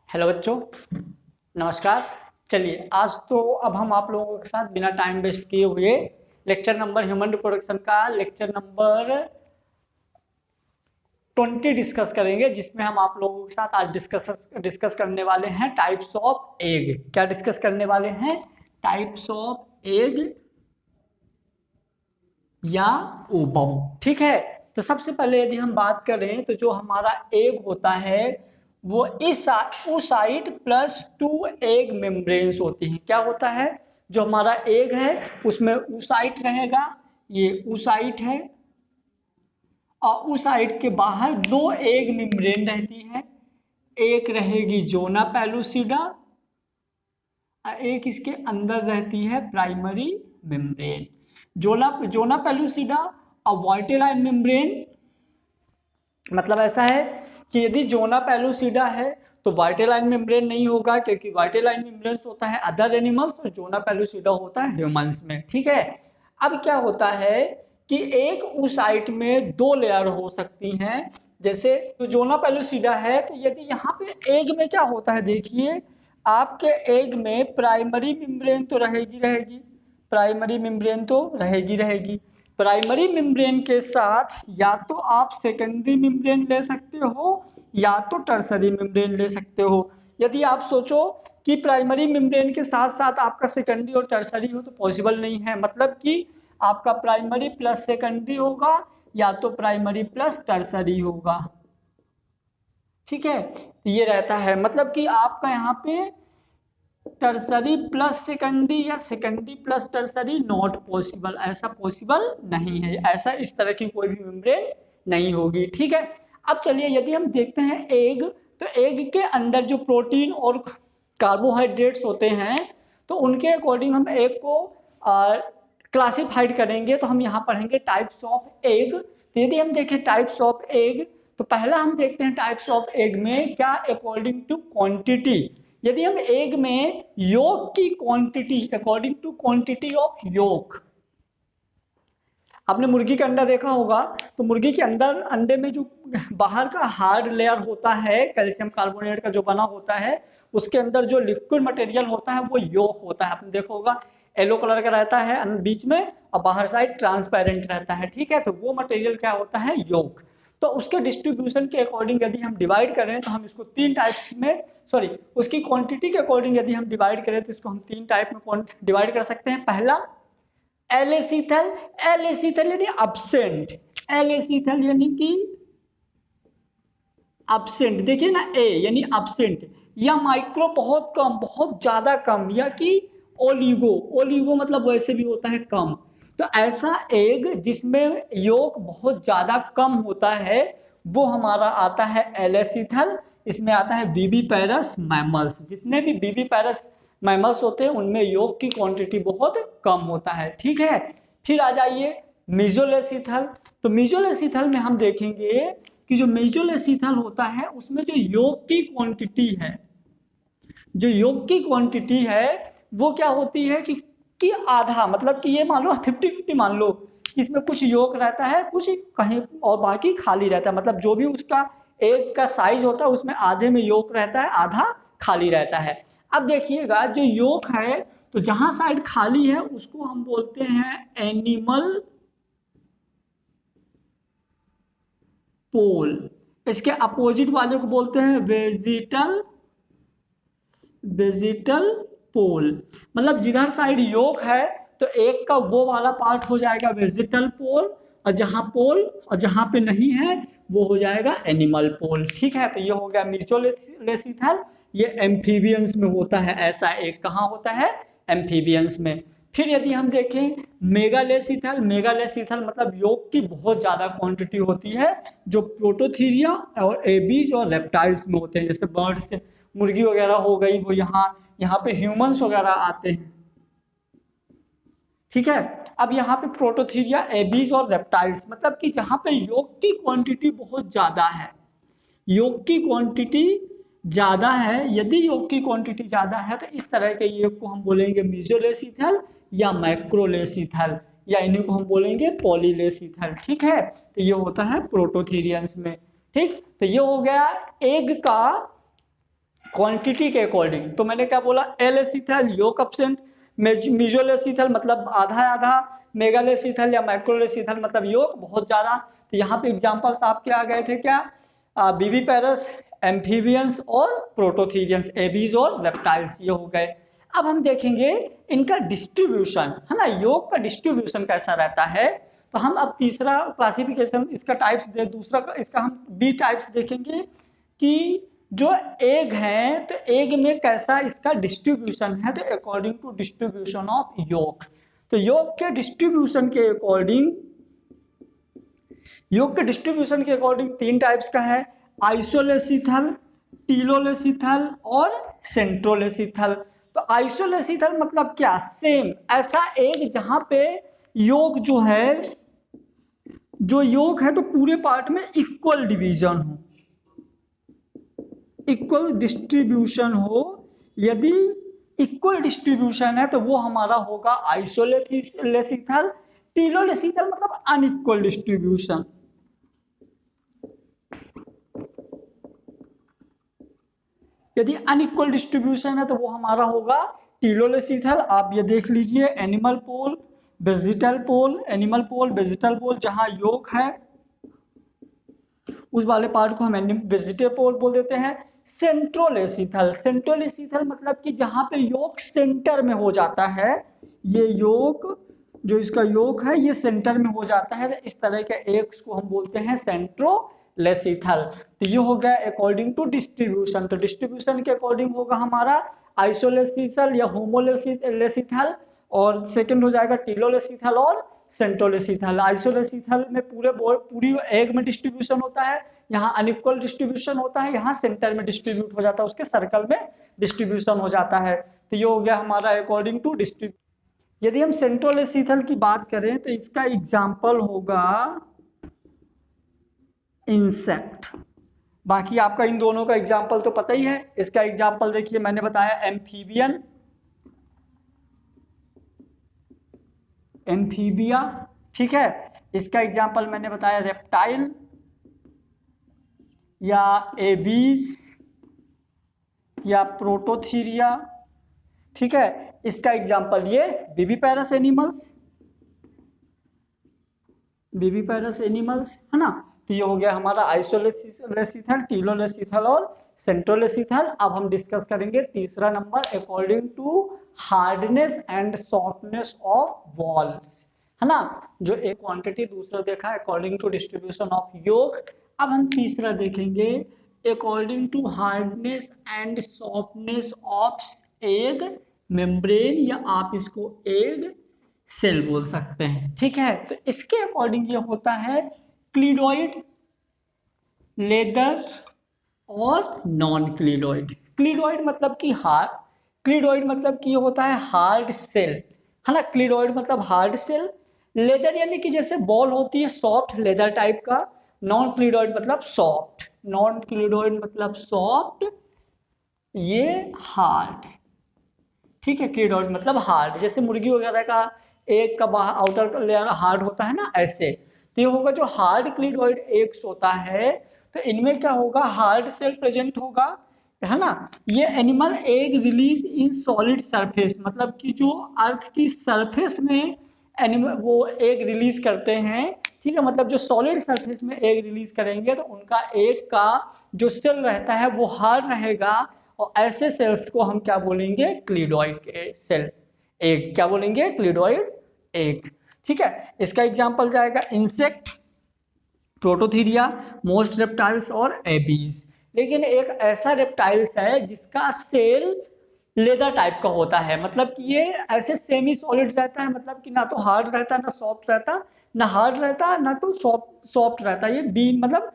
Hello बच्चों, नमस्कार। चलिए आज तो अब हम आप लोगों के साथ बिना टाइम वेस्ट किए हुए लेक्चर नंबर ह्यूमन रिप्रोडक्शन का लेक्चर नंबर 20 डिस्कस करेंगे, जिसमें हम आप लोगों के साथ आज डिस्कस करने वाले हैं टाइप्स ऑफ एग। क्या डिस्कस करने वाले हैं? टाइप्स ऑफ एग या ओवम। ठीक है। तो सबसे पहले यदि हम बात करें तो जो हमारा एग होता है वो इस oocyte प्लस 2 एग मेम्ब्रेन्स होती हैं। क्या होता है? जो हमारा एग है उसमें oocyte रहेगा, ये oocyte है, और oocyte के बाहर 2 एग मेम्ब्रेन रहती है। एक रहेगी जोना पेलुसिडा और एक इसके अंदर रहती है प्राइमरी मेम्ब्रेन। जोना जोना पेलुसिडा और वॉइटेलाइन मेम्ब्रेन, मतलब ऐसा है कि यदि जोना पेलुसिडा है तो वाइटेलाइन मेम्ब्रेन नहीं होगा, क्योंकि वाइटेलाइन मेम्ब्रेन होता है अदर एनिमल्स और जोना पेलुसिडा होता है ह्यूमंस में। ठीक है। अब क्या होता है कि एक oocyte में 2 लेयर हो सकती हैं। जैसे तो जोना पेलुसिडा है तो यदि यहाँ पे एग में क्या होता है, देखिए आपके एग में प्राइमरी मेम्ब्रेन तो रहेगी रहेगी, प्राइमरी मेम्ब्रेन तो रहेगी रहेगी। प्राइमरी मेम्ब्रेन के साथ या तो आप सेकेंडरी मेम्ब्रेन ले सकते हो या तो टर्सरी मेम्ब्रेन ले सकते हो। यदि आप सोचो कि प्राइमरी मेम्ब्रेन के साथ साथ आपका सेकेंडरी और टर्सरी हो तो पॉसिबल नहीं है, मतलब कि आपका प्राइमरी प्लस सेकेंडरी होगा या तो प्राइमरी प्लस टर्सरी होगा। ठीक है। ये रहता है, मतलब कि आपका यहाँ पे टर्सरी प्लस सेकेंडरी या secondary plus tertiary not possible, ऐसा पॉसिबल नहीं है, ऐसा इस तरह की कोई भी मेम्ब्रेन नहीं होगी। ठीक है। अब चलिए यदि हम देखते हैं एग, तो एग के अंदर जो प्रोटीन और कार्बोहाइड्रेट्स होते हैं तो उनके अकॉर्डिंग हम एग को क्लासिफाइड करेंगे। तो हम यहाँ पढ़ेंगे टाइप्स ऑफ एग। तो यदि हम देखें टाइप्स ऑफ एग, तो पहला हम देखते हैं टाइप्स ऑफ एग में क्या अकॉर्डिंग टू क्वांटिटी। यदि हम एग में योक की quantity according to quantity of yolk, आपने मुर्गी का अंडा देखा होगा तो मुर्गी के अंदर अंडे में जो बाहर का हार्ड लेयर होता है कैल्शियम कार्बोनेट का जो बना होता है, उसके अंदर जो लिक्विड मटेरियल होता है वो योक होता है। आपने देखा होगा येलो कलर का रहता है बीच में और बाहर साइड ट्रांसपेरेंट रहता है। ठीक है। तो वो मटेरियल क्या होता है? योक। तो उसके डिस्ट्रीब्यूशन के अकॉर्डिंग यदि हम डिवाइड करें तो हम इसको 3 टाइप्स में, सॉरी उसकी क्वांटिटी के अकॉर्डिंग यदि हम डिवाइड करें तो इसको हम 3 टाइप में डिवाइड कर सकते हैं। पहला एलेसीथल, एलेसीथल यानी अब्सेंट, एलेसीथल यानी कि अब्सेंट। देखिए ना, ए यानी अब्सेंट, या माइक्रो बहुत कम बहुत ज्यादा कम, या कि ओलिगो, ओलिगो मतलब वैसे भी होता है कम। तो ऐसा एग जिसमें योग बहुत ज्यादा कम होता है वो हमारा आता है एलेसीथल। इसमें आता है बीबी पैरस मैमल्स। जितने भी बीबी पैरस मैमल्स होते हैं उनमें योग की क्वांटिटी बहुत कम होता है। ठीक है। फिर आ जाइए मीजोलेसीथल। तो मीजोलेसीथल में हम देखेंगे कि जो मीजोलेसीथल होता है उसमें जो योग की क्वांटिटी है, जो योग की क्वांटिटी है वो क्या होती है कि आधा, मतलब कि ये मान लो 50-50 मान लो कि इसमें कुछ योग रहता है कुछ कहीं और बाकी खाली रहता है, मतलब जो भी उसका एग का साइज होता है उसमें आधे में योग रहता है आधा खाली रहता है। अब देखिएगा जो योग है तो जहां साइड खाली है उसको हम बोलते हैं एनिमल पोल, इसके अपोजिट वाले को बोलते हैं वेजिटल, वेजिटल पोल। मतलब जिधर साइड योक है तो एक का वो वाला पार्ट हो जाएगा वेजिटल पोल, और जहां पोल और जहां पे नहीं है वो हो जाएगा एनिमल पोल। ठीक है। तो ये हो गया मीजोलेसिथल, ये एम्फीबियंस में होता है। ऐसा एक कहाँ होता है? एम्फीबियंस में। फिर यदि हम देखें मेगालेसिथल, मेगालेसिथल मतलब योग की बहुत ज्यादा क्वांटिटी होती है जो प्रोटोथीरिया और एबीज और रेप्टाइल्स में होते हैं, जैसे बर्ड्स, मुर्गी वगैरह हो गई वो यहाँ यहाँ पे ह्यूमंस वगैरह आते हैं। ठीक है। अब यहाँ पे प्रोटोथीरिया एबीज और रेप्टाइल्स, मतलब कि जहाँ पे योग की क्वांटिटी बहुत ज्यादा है, योग की क्वांटिटी ज्यादा है। यदि योग की क्वांटिटी ज्यादा है तो इस तरह के योग को हम बोलेंगे मीजोलेसिथल या मैक्रोलेसिथल, या इन्हीं को हम बोलेंगे पॉलीलेसिथल। ठीक है। तो ये होता है प्रोटोथीरियंस में। ठीक। तो ये हो गया एग का क्वांटिटी के अकॉर्डिंग। तो मैंने क्या बोला, एलेसीथल योग एब्सेंट, मेजोलेसीथल मतलब आधा आधा, मेगालेसीथल या माइक्रोलेसीथल मतलब योग बहुत ज्यादा। तो यहाँ पे एग्जांपल्स आपके आ गए थे क्या, विविपेरस, एम्फीबियंस और प्रोटोथीरियंस, एबीज और रेप्टाइल्स, ये हो गए। अब हम देखेंगे इनका डिस्ट्रीब्यूशन, है ना, योग का डिस्ट्रीब्यूशन कैसा रहता है। तो हम अब तीसरा क्लासिफिकेशन इसका टाइप्स दे, दूसरा इसका हम बी टाइप्स देखेंगे कि जो एग है तो एग में कैसा इसका डिस्ट्रीब्यूशन है। तो अकॉर्डिंग टू डिस्ट्रीब्यूशन ऑफ योग, तो योग के डिस्ट्रीब्यूशन के अकॉर्डिंग, योग के डिस्ट्रीब्यूशन के अकॉर्डिंग तीन टाइप्स का है, आइसोलेसीथल, टीलोलेसीथल और सेंट्रोलेसीथल। तो आइसोलेसीथल मतलब क्या, सेम ऐसा एग जहां पे योग जो है, जो योग है तो पूरे पार्ट में इक्वल डिवीजन हो, इक्वल डिस्ट्रीब्यूशन हो। यदि इक्वल डिस्ट्रीब्यूशन है तो वो हमारा होगा आइसोलेसीथल। टीलोलेसीथल मतलब अनइक्वल डिस्ट्रीब्यूशन। यदि अनइक्वल डिस्ट्रीब्यूशन है तो वो हमारा होगा टीलोलेसीथल। आप ये देख लीजिए, एनिमल पोल, वेजिटल पोल, एनिमल पोल, वेजिटल पोल, जहां योग है उस वाले पार्ट को हम वेजिटेबल पोल बोल देते हैं। सेंट्रोलेसीथल, सेंट्रोलेसीथल मतलब कि जहां पे योग सेंटर में हो जाता है, ये योग जो इसका योग है ये सेंटर में हो जाता है, तो इस तरह के एग्स को हम बोलते हैं सेंट्रोलेसीथल। तो ये हो गया अकॉर्डिंग टू डिस्ट्रीब्यूशन। तो डिस्ट्रीब्यूशन के अकॉर्डिंग होगा हमारा आइसोलेसीथल या होमोलेसीथल, और सेकंड हो जाएगा टीलोलेसीथल और सेंट्रोलेसीथल। आइसोलेसीथल में पूरी एग में डिस्ट्रीब्यूशन होता है, यहाँ अनइक्वल डिस्ट्रीब्यूशन होता है, यहाँ सेंटर में डिस्ट्रीब्यूट हो जाता है, उसके सर्कल में डिस्ट्रीब्यूशन हो जाता है। तो ये हो गया हमारा अकॉर्डिंग टू डिस्ट्रीब्यूशन। यदि हम सेंट्रोलेसीथल की बात करें तो इसका एग्जाम्पल होगा इंसेक्ट। बाकी आपका इन दोनों का एग्जाम्पल तो पता ही है। इसका एग्जाम्पल देखिए, मैंने बताया एम्फीबियन, एम्फीबिया, ठीक है। इसका एग्जाम्पल मैंने बताया रेप्टाइल या एबीस या प्रोटोथीरिया, ठीक है। इसका एग्जाम्पल ये विविपेरस एनिमल्स, विविपेरस एनिमल्स, है ना। तो ये हो गया हमारा आइसोलेसीथल, टीलोलेसीथल और सेंट्रोलेसीथल। अब हम डिस्कस करेंगे तीसरा number, according to hardness and softness of walls, है ना। जो एक क्वांटिटी, दूसरा देखा अकॉर्डिंग टू डिस्ट्रीब्यूशन ऑफ योग। अब हम तीसरा देखेंगे according to hardness and softness of egg membrane, या आप इसको एग सेल बोल सकते हैं, ठीक है। तो इसके अकॉर्डिंग ये होता है क्लीडोइड, लेदर और नॉन क्लीडोइड। क्लीडोइड मतलब कि हार्ड, क्लीडोइड मतलब कि ये होता है हार्ड सेल, है ना। क्लीडोइड मतलब हार्ड सेल। लेदर यानी कि जैसे बॉल होती है, सॉफ्ट लेदर टाइप का। नॉन क्लीडोइड मतलब सॉफ्ट, नॉन क्लीडोइड मतलब सॉफ्ट, ये हार्ड, ठीक है। क्लीडोइड मतलब हार्ड, जैसे मुर्गी वगैरह का एग का बाहर आउटर लेयर हार्ड होता है ना, ऐसे। तो ये होगा जो हार्ड क्लीडोइड एग्स होता है, तो इनमें क्या होगा, हार्ड सेल प्रेजेंट होगा, है ना। ये animal egg release in solid surface, मतलब कि जो अर्थ की सरफेस में एनिमल वो एग रिलीज करते हैं, ठीक है। मतलब जो सॉलिड सरफेस में एग रिलीज करेंगे तो उनका एग का जो सेल रहता है वो हार्ड रहेगा, और ऐसे सेल्स को हम क्या बोलेंगे, क्लीडोइड सेल, एग क्या बोलेंगे, क्लीडोइड एग, ठीक है। इसका एग्जांपल जाएगा इंसेक्ट, प्रोटोथीरिया, मोस्ट रेप्टाइल्स और एबीज। लेकिन एक ऐसा रेप्टाइल्स है जिसका सेल लेदर टाइप का होता है, मतलब कि ये ऐसे सेमी सॉलिड रहता है, मतलब कि ना तो हार्ड रहता ना सॉफ्ट रहता, ना हार्ड रहता ना तो सॉफ्ट रहता, ये बीन मतलब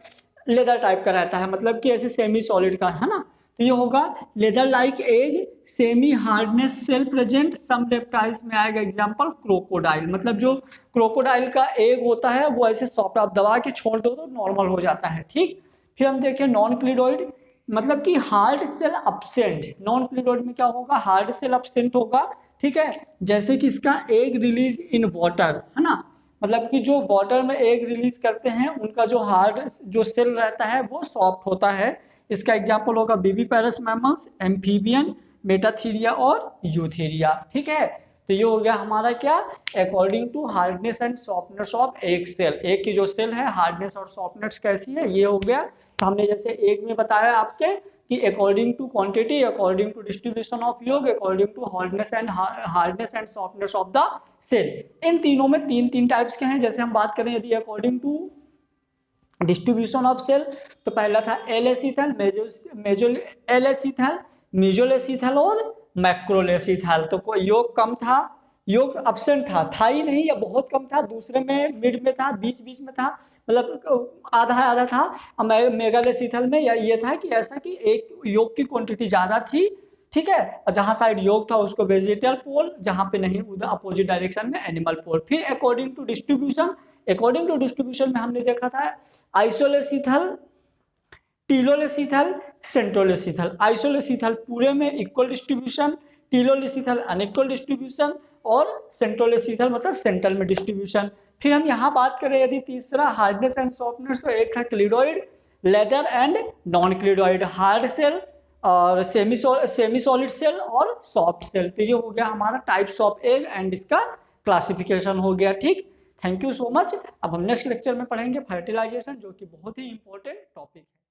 लेदर टाइप का रहता है, मतलब कि ऐसे सेमी सॉलिड का, है ना। तो ये होगा leather like egg, semi hardness shell present some reptiles में आएगा एग्जांपल क्रोकोडाइल, मतलब जो क्रोकोडाइल का एग होता है वो ऐसे सॉफ्ट, आप दबा के छोड़ दो तो नॉर्मल हो जाता है, ठीक। फिर हम देखें नॉन क्लीडोइड, मतलब कि हार्ड सेल अब्सेंट। नॉन क्लीडोइड में क्या होगा, हार्ड सेल अब्सेंट होगा, ठीक है। जैसे कि इसका एग रिलीज इन वाटर, है ना, मतलब कि जो वाटर में एग रिलीज करते हैं उनका जो हार्ड जो सेल रहता है वो सॉफ्ट होता है। इसका एग्जाम्पल होगा बेबीपेरस मैमल्स, एम्फीबियन, मेटाथीरिया और यूथेरिया। ठीक है, तो ये हो गया हमारा क्या, according to hardness and softness of egg shell. Egg की जो सेल है हार्डनेस और सॉफ्टनेस कैसी है, ये हो गया। तो हमने जैसे एग में बताया आपके कि according to quantity, according to distribution of yolk, according to hardness and softness of the shell. इन तीनों में तीन तीन टाइप्स के हैं। जैसे हम बात करें यदि according to distribution of cell, तो पहला था एल एसीथल, मेजो एल एसीथल, मेजोल एसीथल और मैक्रोल एसीथल। तो कोई योग कम था, योग एब्सेंट था ही नहीं या बहुत कम था, दूसरे में मिड में था, बीच बीच में था, मतलब आधा आधा था। मेगालेसीथल में या ये था कि ऐसा कि एक योग की क्वांटिटी ज्यादा थी, ठीक है, और जहां साइड योग था उसको वेजिटल पोल, जहां पे नहीं उधर अपोजिट डायरेक्शन में एनिमल पोल। फिर according to distribution, according to distribution में हमने देखा था आइसोलेसीथल, टीलोलेसीथल, सेंट्रोलेसीथल। आइसोलेसीथल पूरे में इक्वल डिस्ट्रीब्यूशन, टीलोलेसीथल अनइक्वल डिस्ट्रीब्यूशन और सेंट्रोलेसीथल मतलब सेंट्रल में डिस्ट्रीब्यूशन। फिर हम यहाँ बात करें यदि तीसरा हार्डनेस एंड सॉफ्टनेस, तो एक था cleidoic, leather and non cleidoic, hard shell और सेमी सॉलिड सेल और सॉफ्ट सेल। तो ये हो गया हमारा टाइप्स ऑफ एग एंड इसका क्लासिफिकेशन हो गया। ठीक, थैंक यू सो मच। अब हम नेक्स्ट लेक्चर में पढ़ेंगे फर्टिलाइजेशन, जो कि बहुत ही इंपॉर्टेंट टॉपिक है।